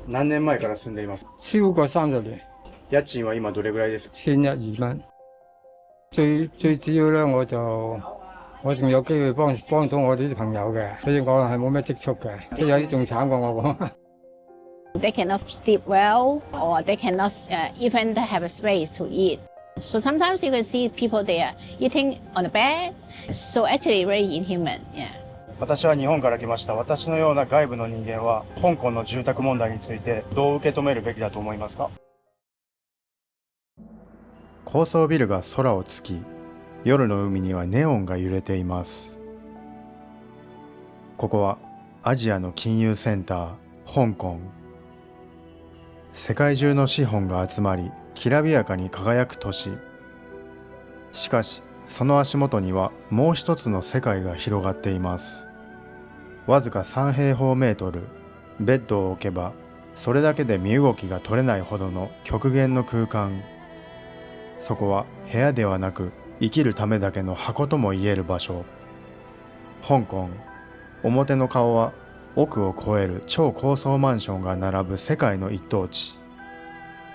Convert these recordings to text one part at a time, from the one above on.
何年前から住んでいます？超過30年，家賃は今どれぐらいですか？千一二蚊。最主要咧，我仲有機會幫到我啲朋友嘅，所以我係冇咩積蓄嘅，即係有啲仲慘過我講。They cannot sleep well, or they cannot even have a space to eat. So sometimes you can see people there eating on the bed. So actually very inhuman. Yeah. 私は日本から来ました。私のような外部の人間は香港の住宅問題についてどう受け止めるべきだと思いますか？高層ビルが空を突き、夜の海にはネオンが揺れています。ここはアジアの金融センター、香港。世界中の資本が集まり、きらびやかに輝く都市。しかし、その足元にはもう一つの世界が広がっています。わずか3平方メートル、ベッドを置けば、それだけで身動きが取れないほどの極限の空間。そこは部屋ではなく、生きるためだけの箱とも言える場所。香港、表の顔は億を超える超高層マンションが並ぶ世界の一等地。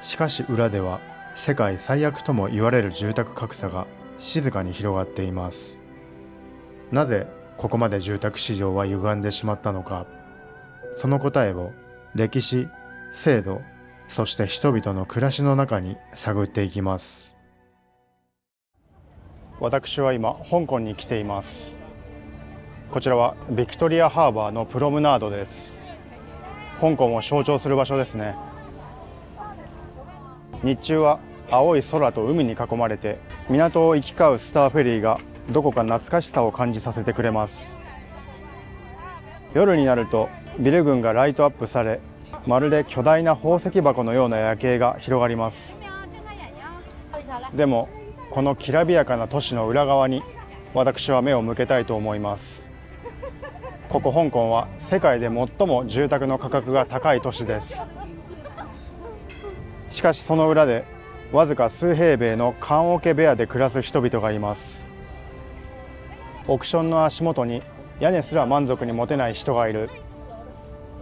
しかし裏では世界最悪とも言われる住宅格差が静かに広がっています。なぜここまで住宅市場は歪んでしまったのか。その答えを歴史、制度、そして人々の暮らしの中に探っていきます。私は今香港に来ています。こちらはビクトリアハーバーのプロムナードです。香港を象徴する場所ですね。日中は青い空と海に囲まれて、港を行き交うスターフェリーがどこか懐かしさを感じさせてくれます。夜になるとビル群がライトアップされ、まるで巨大な宝石箱のような夜景が広がります。でもこのきらびやかな都市の裏側に私は目を向けたいと思います。ここ香港は世界で最も住宅の価格が高い都市です。しかしその裏でわずか数平米の棺桶部屋で暮らす人々がいます。オークションの足元に屋根すら満足に持てない人がいる。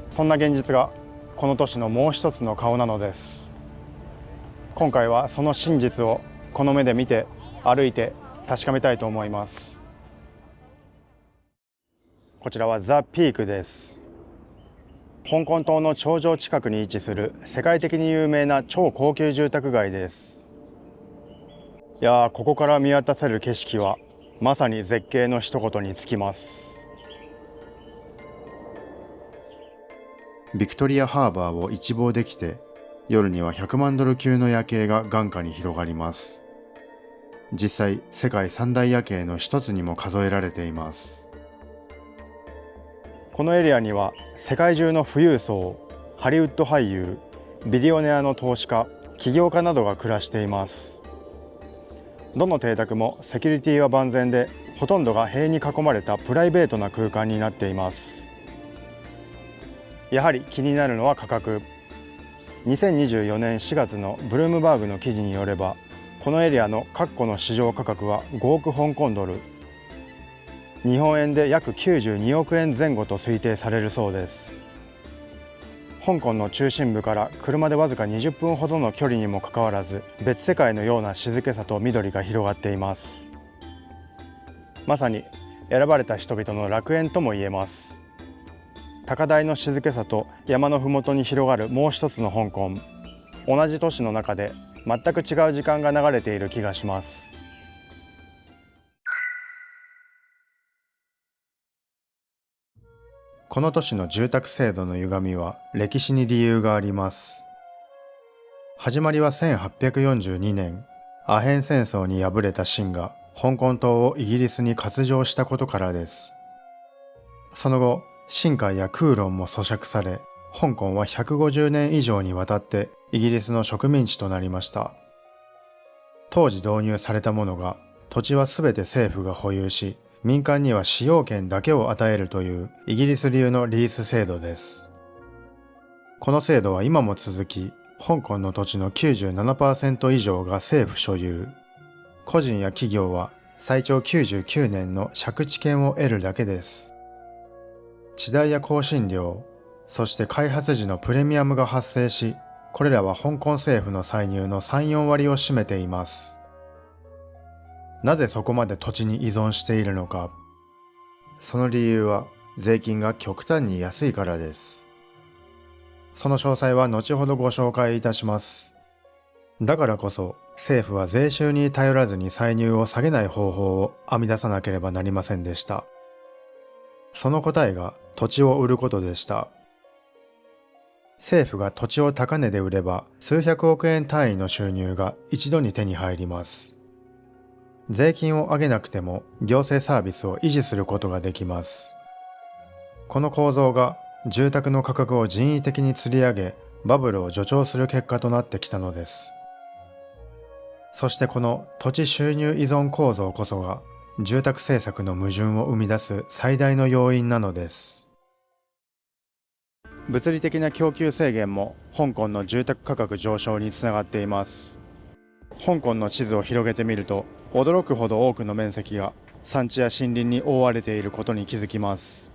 そんな現実がこの都市のもう一つの顔なのです。今回はその真実をこの目で見て歩いて確かめたいと思います。こちらはザ・ピークです。香港島の頂上近くに位置する世界的に有名な超高級住宅街です。いやー、ここから見渡せる景色はまさに絶景の一言につきます。ビクトリアハーバーを一望できて、夜には100万ドル級の夜景が眼下に広がります。実際世界三大夜景の一つにも数えられています。このエリアには世界中の富裕層、ハリウッド俳優、ビリオネアの投資家、起業家などが暮らしています。どの邸宅もセキュリティは万全で、ほとんどが塀に囲まれたプライベートな空間になっています。やはり気になるのは価格。2024年4月のブルームバーグの記事によれば、このエリアの各戸の市場価格は5億香港ドル、日本円で約92億円前後と推定されるそうです。香港の中心部から車でわずか20分ほどの距離にもかかわらず、別世界のような静けさと緑が広がっています。まさに選ばれた人々の楽園とも言えます。高台の静けさと山のふもとに広がるもう一つの香港。同じ都市の中で全く違う時間が流れている気がします。この都市の住宅制度の歪みは歴史に理由があります。始まりは1842年、アヘン戦争に敗れた清が香港島をイギリスに割譲したことからです。その後、清海や空論も租借され、香港は150年以上にわたってイギリスの植民地となりました。当時導入されたものが、土地はすべて政府が保有し、民間には使用権だけを与えるというイギリス流のリース制度です。この制度は今も続き、香港の土地の 97% 以上が政府所有。個人や企業は最長99年の借地権を得るだけです。地代や更新料、そして開発時のプレミアムが発生し、これらは香港政府の歳入の3、4割を占めています。なぜそこまで土地に依存しているのか。その理由は税金が極端に安いからです。その詳細は後ほどご紹介いたします。だからこそ政府は税収に頼らずに歳入を下げない方法を編み出さなければなりませんでした。その答えが土地を売ることでした。政府が土地を高値で売れば数百億円単位の収入が一度に手に入ります。税金を上げなくても行政サービスを維持することができます。この構造が住宅の価格を人為的に吊り上げ、バブルを助長する結果となってきたのです。そしてこの土地収入依存構造こそが住宅政策の矛盾を生み出す最大の要因なのです。物理的な供給制限も香港の住宅価格上昇につながっています。香港の地図を広げてみると、驚くほど多くの面積が山地や森林に覆われていることに気づきます。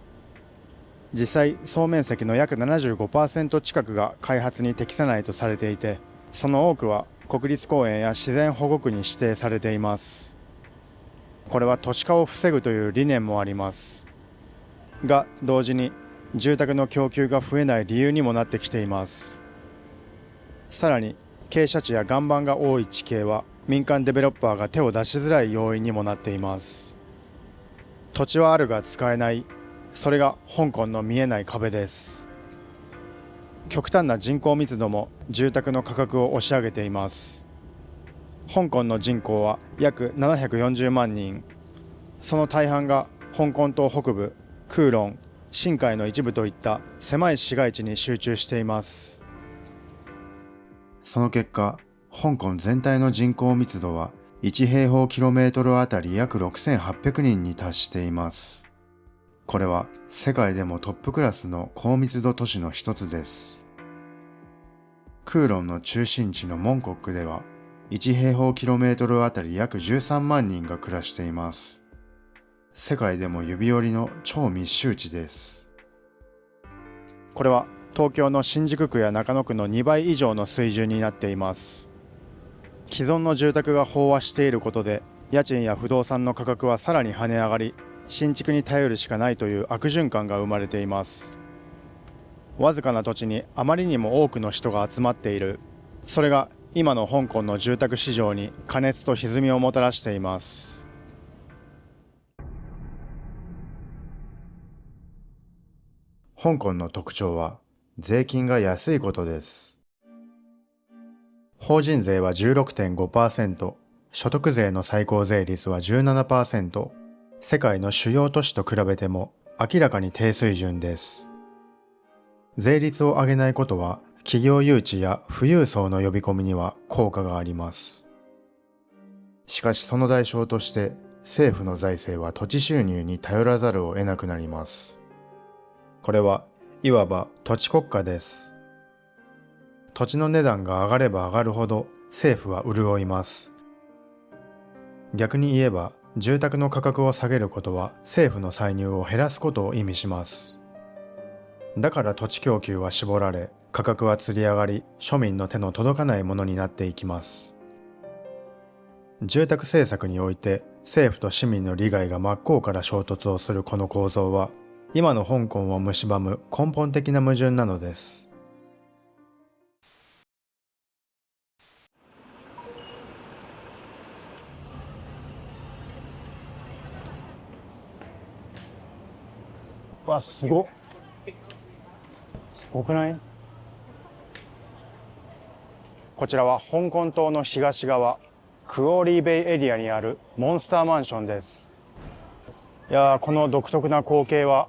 実際、総面積の約 75% 近くが開発に適さないとされていて、その多くは国立公園や自然保護区に指定されています。これは都市化を防ぐという理念もあります。が、同時に住宅の供給が増えない理由にもなってきています。さらに、傾斜地や岩盤が多い地形は民間デベロッパーが手を出しづらい要因にもなっています。土地はあるが使えない、それが香港の見えない壁です。極端な人口密度も住宅の価格を押し上げています。香港の人口は約740万人。その大半が香港島北部、九龍、新海の一部といった狭い市街地に集中しています。その結果、香港全体の人口密度は1平方キロメートルあたり約6800人に達しています。これは世界でもトップクラスの高密度都市の一つです。九龍の中心地のモンコックでは1平方キロメートルあたり約13万人が暮らしています。世界でも指折りの超密集地です。これは東京の新宿区や中野区の2倍以上の水準になっています。既存の住宅が飽和していることで、家賃や不動産の価格はさらに跳ね上がり、新築に頼るしかないという悪循環が生まれています。わずかな土地にあまりにも多くの人が集まっている。それが今の香港の住宅市場に過熱と歪みをもたらしています。香港の特徴は税金が安いことです。法人税は 16.5%、所得税の最高税率は 17%、世界の主要都市と比べても明らかに低水準です。税率を上げないことは企業誘致や富裕層の呼び込みには効果があります。しかしその代償として政府の財政は土地収入に頼らざるを得なくなります。これはいわば土地国家です。土地の値段が上がれば上がるほど政府は潤います。逆に言えば住宅の価格を下げることは政府の歳入を減らすことを意味します。だから土地供給は絞られ、価格は吊り上がり、庶民の手の届かないものになっていきます。住宅政策において政府と市民の利害が真っ向から衝突をするこの構造は、今の香港を蝕む根本的な矛盾なのです。わ、すごくない？こちらは香港島の東側、クオーリーベイエリアにあるモンスターマンションです。いやー、この独特な光景は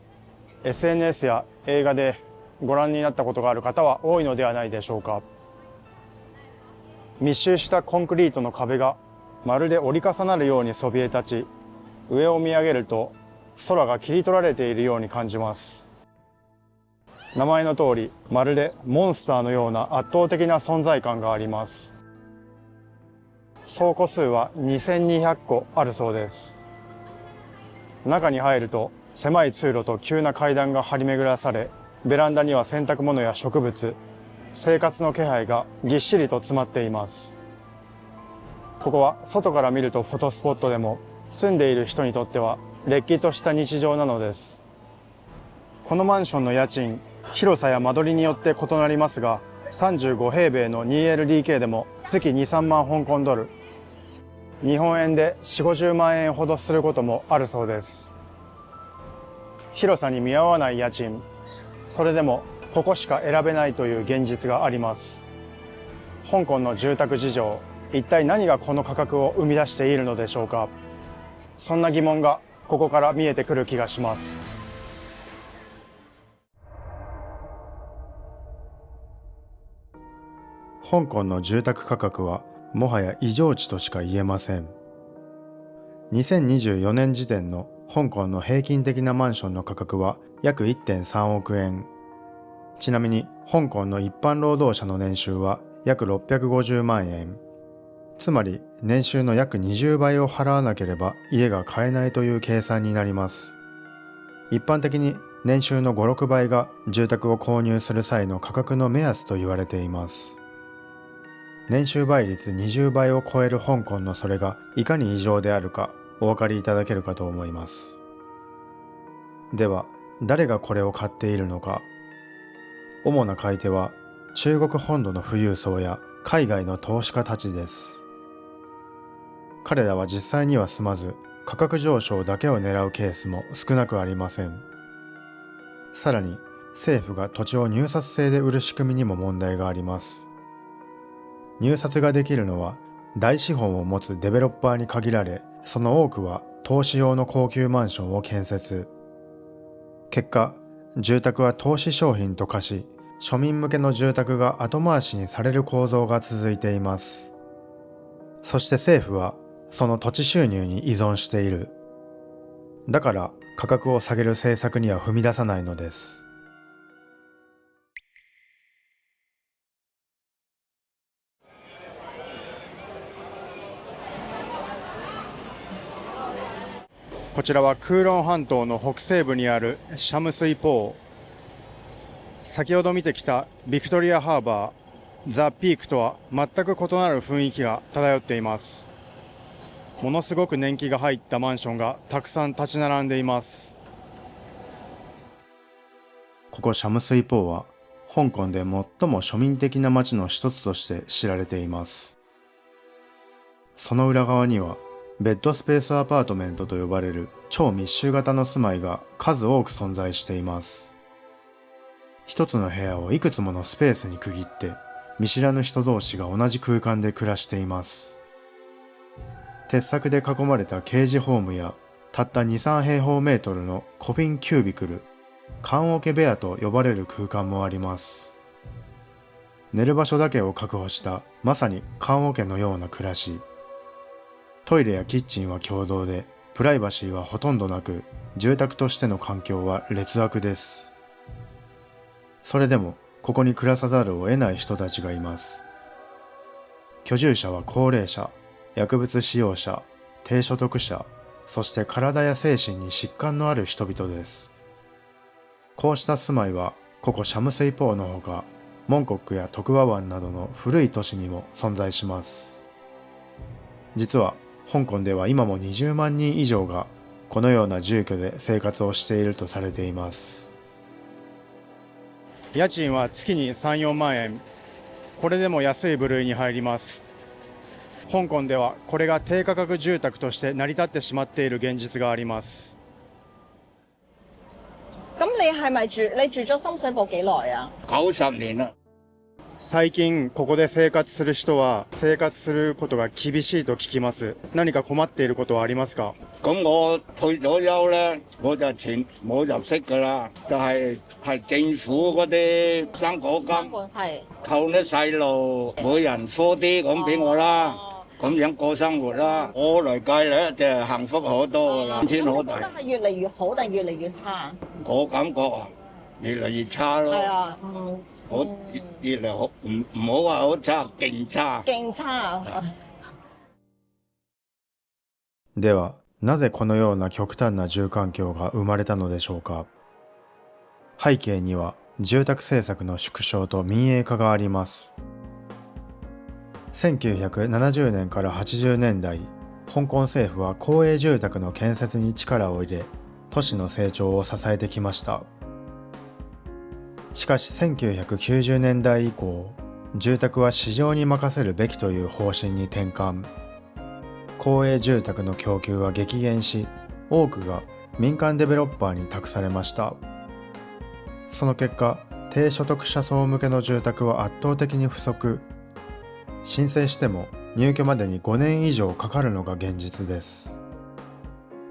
SNS や映画でご覧になったことがある方は多いのではないでしょうか。密集したコンクリートの壁がまるで折り重なるようにそびえ立ち、上を見上げると空が切り取られているように感じます。名前の通り、まるでモンスターのような圧倒的な存在感があります。倉庫数は2200個あるそうです。中に入ると狭い通路と急な階段が張り巡らされ、ベランダには洗濯物や植物、生活の気配がぎっしりと詰まっています。ここは外から見るとフォトスポットでも、住んでいる人にとってはれっきとした日常なのです。このマンションの家賃、広さや間取りによって異なりますが、35平米の 2LDK でも月2、3万香港ドル、日本円で4、50万円ほどすることもあるそうです。広さに見合わない家賃、それでもここしか選べないという現実があります。香港の住宅事情、一体何がこの価格を生み出しているのでしょうか。そんな疑問がここから見えてくる気がします。香港の住宅価格はもはや異常値としか言えません。2024年時点の香港の平均的なマンションの価格は約 1.3 億円。ちなみに香港の一般労働者の年収は約650万円。つまり年収の約20倍を払わなければ家が買えないという計算になります。一般的に年収の5、6倍が住宅を購入する際の価格の目安と言われています。年収倍率20倍を超える香港のそれがいかに異常であるかお分かりいただけるかと思います。では、誰がこれを買っているのか。主な買い手は中国本土の富裕層や海外の投資家たちです。彼らは実際には住まず、価格上昇だけを狙うケースも少なくありません。さらに、政府が土地を入札制で売る仕組みにも問題があります。入札ができるのは大資本を持つデベロッパーに限られ、その多くは投資用の高級マンションを建設。結果、住宅は投資商品と化し、庶民向けの住宅が後回しにされる構造が続いています。そして政府はその土地収入に依存している。だから価格を下げる政策には踏み出さないのです。こちらはクーロン半島の北西部にあるシャムスイポー。先ほど見てきたビクトリアハーバー、ザ・ピークとは全く異なる雰囲気が漂っています。ものすごく年季が入ったマンションがたくさん立ち並んでいます。ここシャムスイポーは香港で最も庶民的な街の一つとして知られています。その裏側にはベッドスペースアパートメントと呼ばれる超密集型の住まいが数多く存在しています。一つの部屋をいくつものスペースに区切って見知らぬ人同士が同じ空間で暮らしています。鉄柵で囲まれたケージホームやたった2、3平方メートルのコフィンキュービクル、棺桶部屋と呼ばれる空間もあります。寝る場所だけを確保したまさに棺桶のような暮らし。トイレやキッチンは共同で、プライバシーはほとんどなく、住宅としての環境は劣悪です。それでも、ここに暮らさざるを得ない人たちがいます。居住者は高齢者、薬物使用者、低所得者、そして体や精神に疾患のある人々です。こうした住まいは、ここシャムスイポーのほか、モンコックや徳和湾などの古い都市にも存在します。実は、香港では今も20万人以上がこのような住居で生活をしているとされています。家賃は月に3、4万円。これでも安い部類に入ります。香港ではこれが低価格住宅として成り立ってしまっている現実があります。咁你住咗深水埗幾耐啊？90年啦。最近ここで生活する人は生活することが厳しいと聞きます。何か困っていることはありますか？咁我退咗休咧，我就冇入息噶啦，就係政府嗰啲生果金，係扣啲細路每人科啲咁俾我啦，咁樣過生活啦。我嚟計咧就幸福好多噶啦，錢好大。覺得係越嚟越好定越嚟越差？我感覺啊，越嚟越差咯。係啊，我越嚟好唔好話好差，勁差。勁差。では、なぜこのような極端な住環境が生まれたのでしょうか。背景には住宅政策の縮小と民営化があります。1970年から80年代、香港政府は公営住宅の建設に力を入れ、都市の成長を支えてきました。しかし1990年代以降、住宅は市場に任せるべきという方針に転換。公営住宅の供給は激減し、多くが民間デベロッパーに託されました。その結果、低所得者層向けの住宅は圧倒的に不足。申請しても入居までに5年以上かかるのが現実です。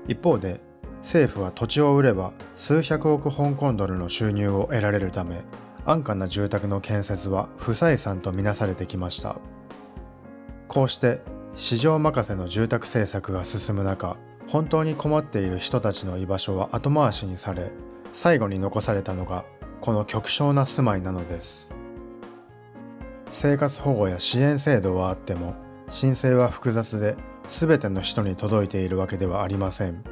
一方で、政府は土地を売れば数百億香港ドルの収入を得られるため、安価な住宅の建設は不採算とみなされてきました。こうして市場任せの住宅政策が進む中、本当に困っている人たちの居場所は後回しにされ、最後に残されたのがこの極小な住まいなのです。生活保護や支援制度はあっても、申請は複雑で全ての人に届いているわけではありません。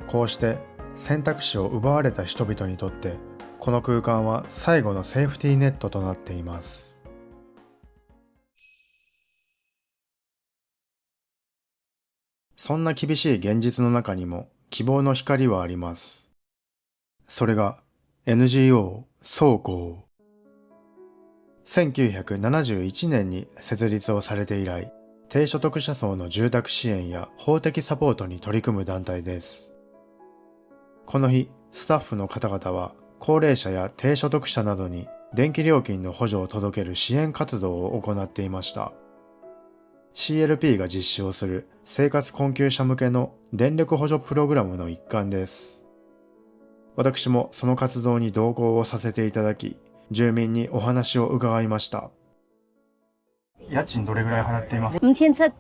こうして選択肢を奪われた人々にとって、この空間は最後のセーフティーネットとなっています。そんな厳しい現実の中にも希望の光はあります。それが NGO 双光。1971年に設立をされて以来、低所得者層の住宅支援や法的サポートに取り組む団体です。この日、スタッフの方々は高齢者や低所得者などに電気料金の補助を届ける支援活動を行っていました。CLP が実施をする生活困窮者向けの電力補助プログラムの一環です。私もその活動に同行をさせていただき、住民にお話を伺いました。家賃どれぐらい払っていますか？5700。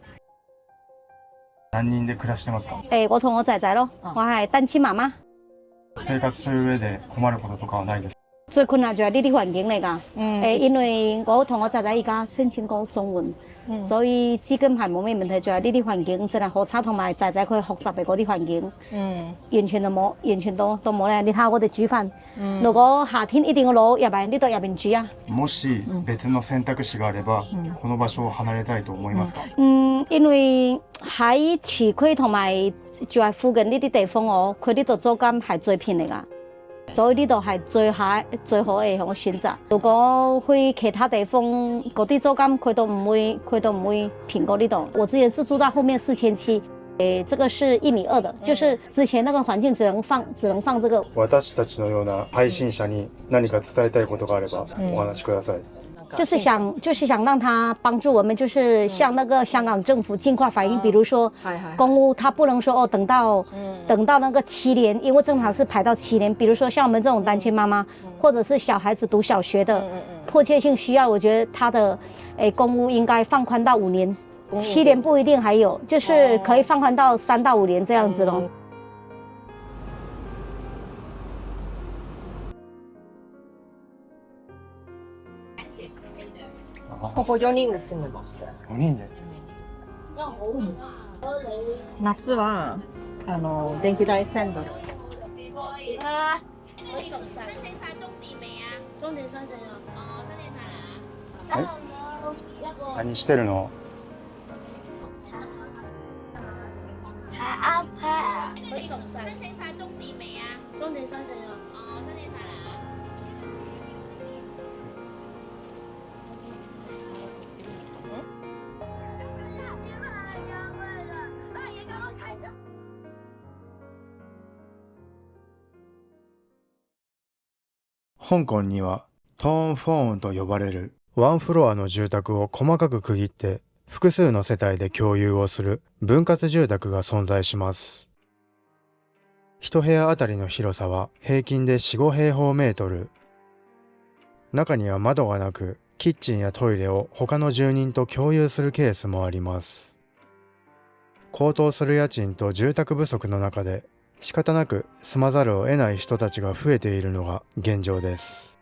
何人で暮らしてますか？我同我仔仔咯，我係單親媽媽。生活する上で困ることとかはないですか？最困難就係呢啲環境嚟㗎。因為我同我仔仔而家申請過綜援，所以資金係冇咩問題，就係呢啲環境真係好差，同埋仔仔佢學習嘅嗰啲環境，完全就冇，完全都冇咧。你睇下我哋煮飯，如果夏天一定要攞入嚟呢度入邊煮啊。もし別の選択肢があれば、この場所を離れたいと思いますか？因為喺市區同埋住喺附近呢啲地方，佢呢度租金係最便宜㗎。所以呢度係最好嘅一個選擇。如果去其他地方，嗰啲租金佢都唔會平過呢度。我之前是住在後面4700，這個是1.2米的，就是之前那個環境只能放這個。私たちのような配信者に何か伝えたいことがあればお話しください。就是想让他帮助我们，就是向那个香港政府尽快反映，比如说公屋，他不能说等到那个7年，因为正常是排到7年。比如说像我们这种单亲妈妈，或者是小孩子读小学的，迫切性需要，我觉得他的公屋应该放宽到5年，7年不一定还有，就是可以放宽到3到5年这样子咯。ここ4人で住んでました。4人で。夏は電気代1000ドル。何してるの？香港にはトーンフォーンと呼ばれるワンフロアの住宅を細かく区切って複数の世帯で共有をする分割住宅が存在します。一部屋あたりの広さは平均で4、5平方メートル。中には窓がなく、キッチンやトイレを他の住人と共有するケースもあります。高騰する家賃と住宅不足の中で仕方なく住まざるを得ない人たちが増えているのが現状です。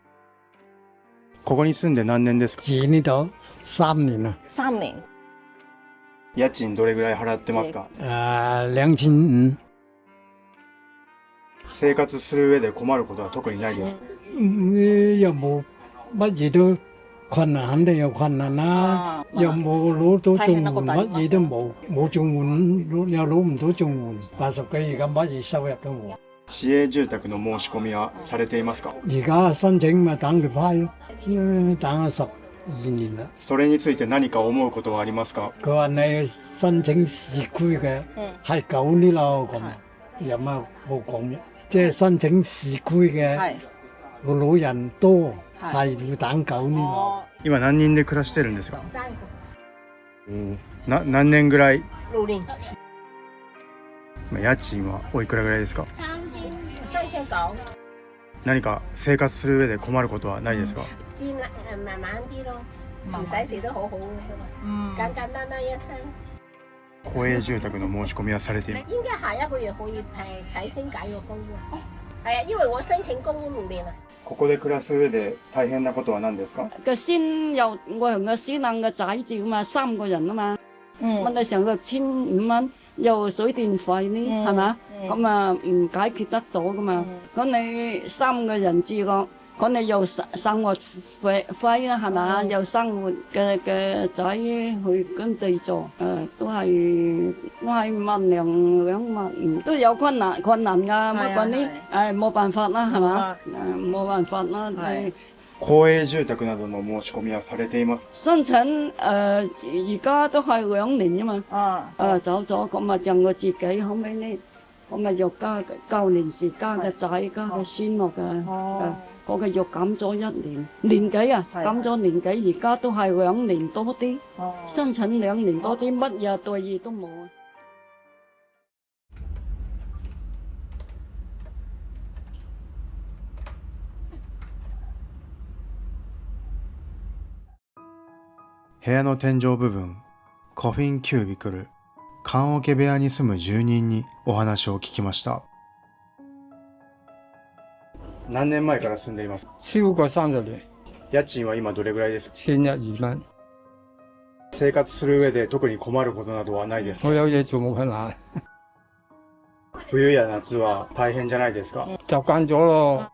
ここに住んで何年ですか？住呢度3年啦。3年。家賃どれぐらい払ってますか？2500。生活する上で困ることは特にないですか？又冇乜嘢都困難，肯定有困難啦。又冇攞到綜援，乜嘢都冇，冇綜援又攞唔到綜援，80幾而家乜嘢收入都冇。市営住宅の申し込みはされていますか？而家申請咪等佢批咯，等咗12年啦。それについて何か思うことはありますか？佢話你申請市區嘅係9年咯，咁有乜冇講啫？即係申請市區嘅個老人多，係要等9年咯。今何人で暮らしてるんですか？何年ぐらい？6年。家賃はおいくらぐらいですか3900。何か生活する上で困ることはないですか？慢慢啲咯，唔使食得好好，簡簡單單一餐。公営住宅の申し込みはされています。應該下一個月可以才先解個公屋。係啊，因為我申請公屋6年啦。ここで暮らす上で大変なことは何ですか？個先又我同個先生個仔住嘛，3個人啊嘛，問題成6500蚊，又水電費呢，係嘛？咁啊唔解決得到噶嘛？咁你3個人住個，咁你又生活費啦，係嘛？又生活嘅仔去跟地做，都係12000-20000，都有困難㗎。不過呢，冇辦法啦，係嘛？冇辦法啦。公営住宅などの申し込みはされています。申請而家都係2年啫嘛。走咗咁啊，讓我自己後尾呢，我咪又交年時加個仔加個孫落㗎。我嘅又減咗1年幾啊，減咗年幾，而家都係2年多啲。申請2年多啲，乜嘢待遇都冇啊。部屋の天井部分、コフィンキュービクル、棺桶部屋に住む住人にお話を聞きました。何年前から住んでいますか？超過30年。家賃は今どれぐらいですか1102蚊。生活する上で特に困ることなどはないですか？我有嘢做冇困難。冬や夏は大変じゃないですか？習慣咗咯。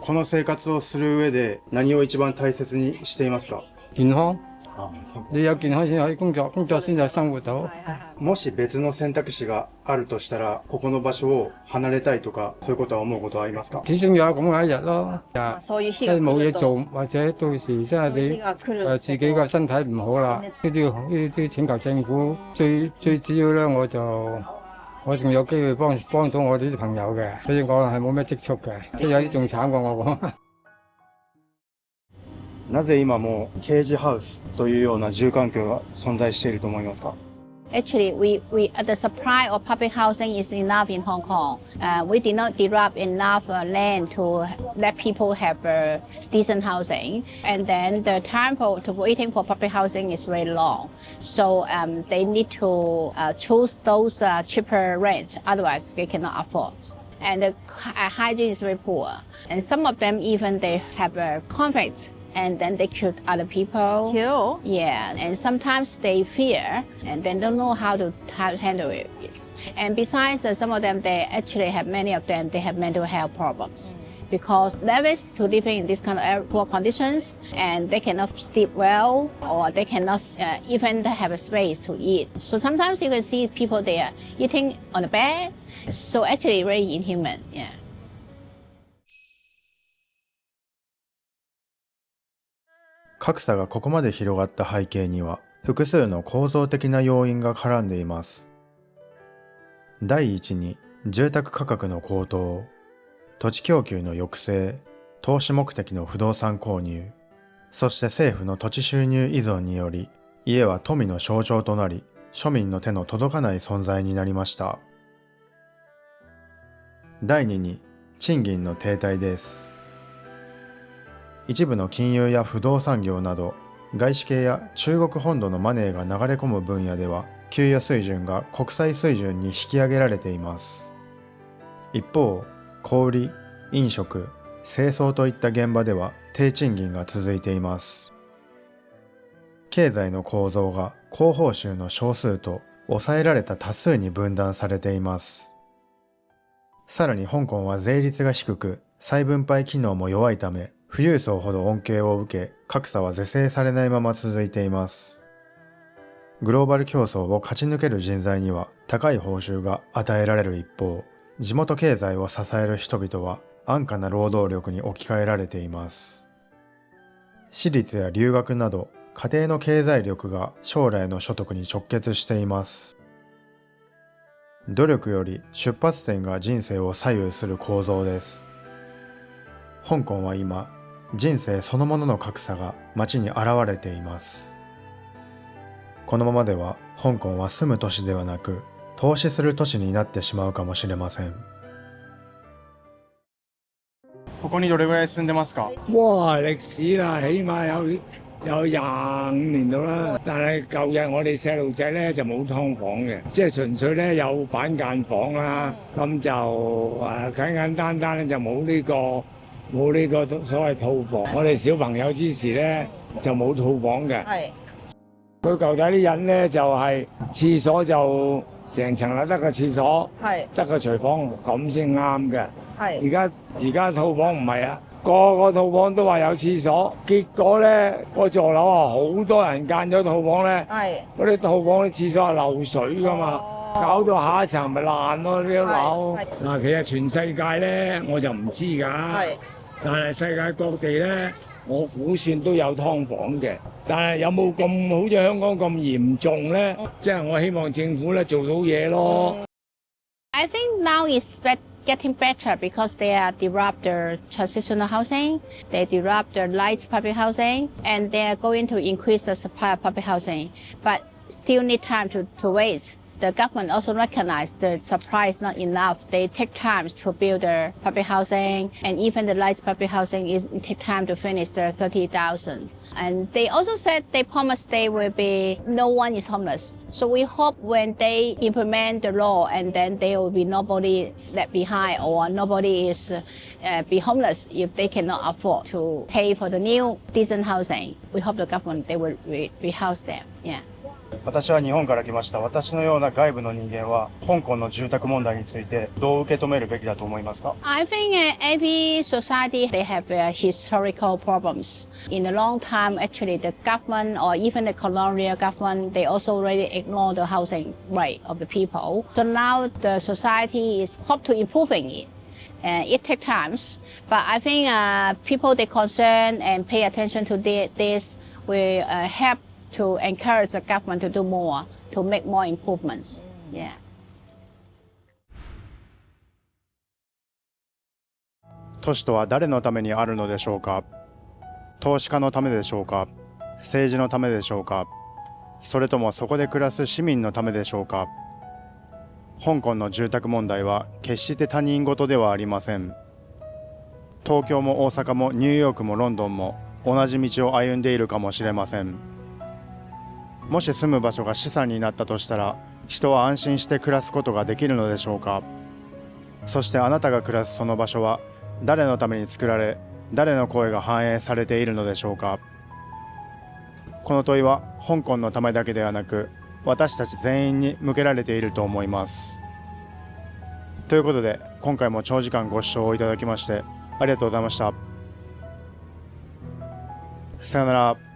この生活をする上で何を一番大切にしていますか？健康。你有健康先可以工作，工作先至生活到。もし別の選択肢があるとしたら、ここの場所を離れたいとか、そういうことは思うことはありますか？始終有咁嘅一日咯。即係冇嘢做，或者到時真係你自己個身體唔好啦，呢啲請求政府。最主要咧，我仲有機會幫到我啲朋友嘅，所以我係冇咩積蓄嘅，即係有啲仲慘過我講。なぜ今もケージハウスというような住環境が存在していると思いますか？ Actually, the supply of public housing is enough in Hong Kong. We did not develop enough land to let people have decent housing, and then the time to waiting for public housing is very long. So they need to choose those cheaper rents. Otherwise, they cannot afford. And the hygiene is very poor. And some of them even they have conflicts. And then they kill other people. Kill? Yeah, and sometimes they fear and then don't know how to handle it. And besides, some of them, many of them, they have mental health problems. Because they're used to living in this kind of poor conditions and they cannot sleep well or they cannot even have a space to eat. So sometimes you can see people there eating on the bed. So actually very inhuman, yeah. 格差がここまで広がった背景には複数の構造的な要因が絡んでいます。第一に住宅価格の高騰、土地供給の抑制、投資目的の不動産購入、そして政府の土地収入依存により家は富の象徴となり庶民の手の届かない存在になりました。第二に賃金の停滞です。一部の金融や不動産業など外資系や中国本土のマネーが流れ込む分野では給与水準が国際水準に引き上げられています。一方、小売、飲食、清掃といった現場では低賃金が続いています。経済の構造が高報酬の少数と抑えられた多数に分断されています。さらに香港は税率が低く、再分配機能も弱いため、富裕層ほど恩恵を受け、格差は是正されないまま続いています。グローバル競争を勝ち抜ける人材には高い報酬が与えられる一方、地元経済を支える人々は安価な労働力に置き換えられています。私立や留学など家庭の経済力が将来の所得に直結しています。努力より出発点が人生を左右する構造です。香港は今、人生そのものの格差が街に現れています。このままでは香港は住む都市ではなく、投資する都市になってしまうかもしれません。ここにどれぐらい住んでますか？哇，歷史啦，起碼有25年到啦。但係舊日我哋細路仔咧就冇劏房嘅，即係純粹咧有板間房啦。咁就簡簡單單咧就冇呢個所謂套房。我哋小朋友之時咧就冇套房嘅。係。佢舊底啲人咧就係廁所就成層樓得個廁所，得個廚房咁先啱嘅。而家套房唔係啊，個套房都話有廁所，結果咧個座樓啊好多人間咗套房咧，嗰啲套房啲廁所係漏水噶嘛，搞到下一層咪爛咯呢啲樓。嗱，其實全世界咧我就唔知㗎，但係世界各地咧我估算都有劏房嘅，但係有冇咁好似香港咁嚴重咧？即係我希望政府咧做到嘢咯。I think now is getting better because they are disrupt the transitional housing, they disrupt the light public housing, and they are going to increase the supply of public housing. But still need time to wait. The government also recognize the supply is not enough. They take time to build the public housing, and even the light public housing take time to finish the 30,000. And they also said they promised they will be no one is homeless. So we hope when they implement the law and then there will be nobody left behind or nobody is be homeless if they cannot afford to pay for the new decent housing. We hope the government they will rehouse them. Yeah. 私は日本から来ました。私のような外部の人間は香港の住宅問題についてどう受け止めるべきだと思いますか？ I think every society they have historical problems. In a long time, actually, the government or even the colonial government they also really ignore the housing right of the people. So now the society is hope to improving it. It takes time, but I think people they concern and pay attention to this will help to encourage the government to do more, to make more improvements. Yeah. 都市とは誰のためにあるのでしょうか？投資家のためでしょうか？政治のためでしょうか？それともそこで暮らす市民のためでしょうか？香港の住宅問題は決して他人事ではありません。東京も大阪もニューヨークもロンドンも同じ道を歩んでいるかもしれません。もし住む場所が資産になったとしたら、人は安心して暮らすことができるのでしょうか？そしてあなたが暮らすその場所は誰のために作られ、誰の声が反映されているのでしょうか？この問いは香港のためだけではなく、私たち全員に向けられていると思います。ということで、今回も長時間ご視聴いただきましてありがとうございました。さよなら。